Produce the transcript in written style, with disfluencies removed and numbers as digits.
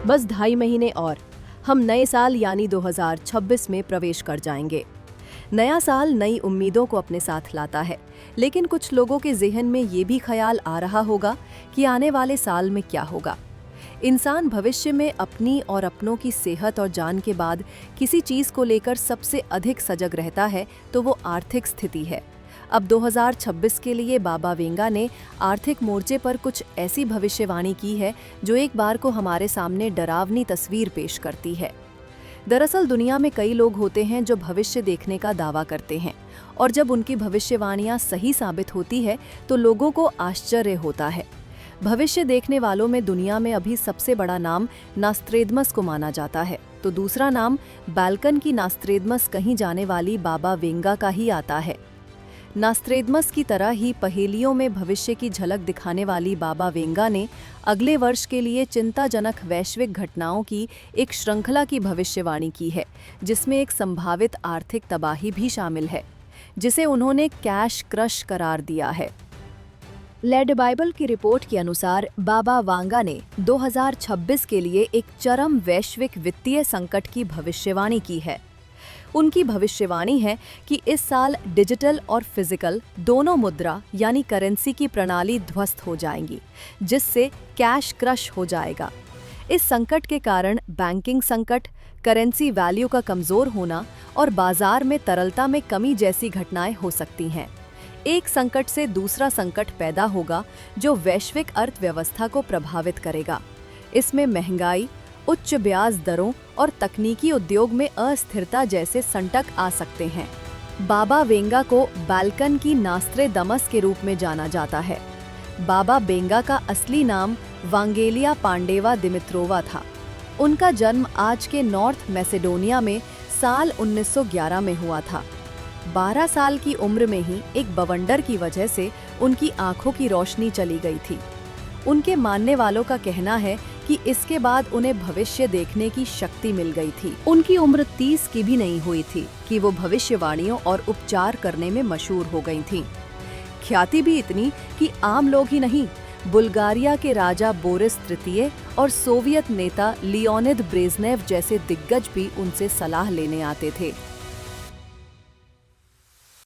बस 2.5 महीने और हम नए साल यानी 2026 में प्रवेश कर जाएंगे। नया साल नई उम्मीदों को अपने साथ लाता है, लेकिन कुछ लोगों के ज़हन में ये भी ख्याल आ रहा होगा कि आने वाले साल में क्या होगा। इंसान भविष्य में अपनी और अपनों की सेहत और जान के बाद किसी चीज़ को लेकर सबसे अधिक सजग रहता है तो वो आर्थिक स्थिति है। अब 2026 के लिए बाबा वेंगा ने आर्थिक मोर्चे पर कुछ ऐसी भविष्यवाणी की है जो एक बार को हमारे सामने डरावनी तस्वीर पेश करती है। दरअसल दुनिया में कई लोग होते हैं जो भविष्य देखने का दावा करते हैं, और जब उनकी भविष्यवाणियां सही साबित होती है तो लोगों को आश्चर्य होता है। भविष्य देखने वालों में दुनिया में अभी सबसे बड़ा नाम नास्त्रेदमस को माना जाता है, तो दूसरा नाम बाल्कन की नास्त्रेदमस कहीं जाने वाली बाबा वेंगा का ही आता है। नास्त्रेदमस की तरह ही पहेलियों में भविष्य की झलक दिखाने वाली बाबा वेंगा ने अगले वर्ष के लिए चिंताजनक वैश्विक घटनाओं की एक श्रृंखला की भविष्यवाणी की है, जिसमें एक संभावित आर्थिक तबाही भी शामिल है, जिसे उन्होंने कैश क्रश करार दिया है। लेड बाइबल की रिपोर्ट के अनुसार बाबा वांगा ने 2026 के लिए एक चरम वैश्विक वित्तीय संकट की भविष्यवाणी की है। उनकी भविष्यवाणी है कि इस साल डिजिटल और फिजिकल दोनों मुद्रा यानी करेंसी की प्रणाली ध्वस्त हो जाएंगी, जिससे कैश क्रश हो जाएगा। इस संकट के कारण बैंकिंग संकट, करेंसी वैल्यू का कमजोर होना और बाजार में तरलता में कमी जैसी घटनाएं हो सकती हैं। एक संकट से दूसरा संकट पैदा होगा जो वैश्विक अर्थव्यवस्था को प्रभावित करेगा। इसमें महंगाई, उच्च ब्याज दरों और तकनीकी उद्योग में अस्थिरता जैसे संकट आ सकते हैं। बाबा वेंगा को बाल्कन की नास्त्रेदमस के रूप में जाना जाता है। बाबा वेंगा का असली नाम वांगेलिया पांडेवा दिमित्रोवा था। उनका जन्म आज के नॉर्थ मैसेडोनिया में साल 1911 में हुआ था। 12 साल की उम्र में ही एक बवंडर की वजह से उनकी आंखों की रोशनी चली गई थी। उनके मानने वालों का कहना है कि इसके बाद उन्हें भविष्य देखने की शक्ति मिल गई थी। उनकी उम्र 30 की भी नहीं हुई थी कि वो भविष्यवाणियों और उपचार करने में मशहूर हो गई थीं। ख्याति भी इतनी कि आम लोग ही नहीं, बुल्गारिया के राजा बोरिस तृतीय और सोवियत नेता लियोनिद ब्रेजनेव जैसे दिग्गज भी उनसे सलाह लेने आते थे।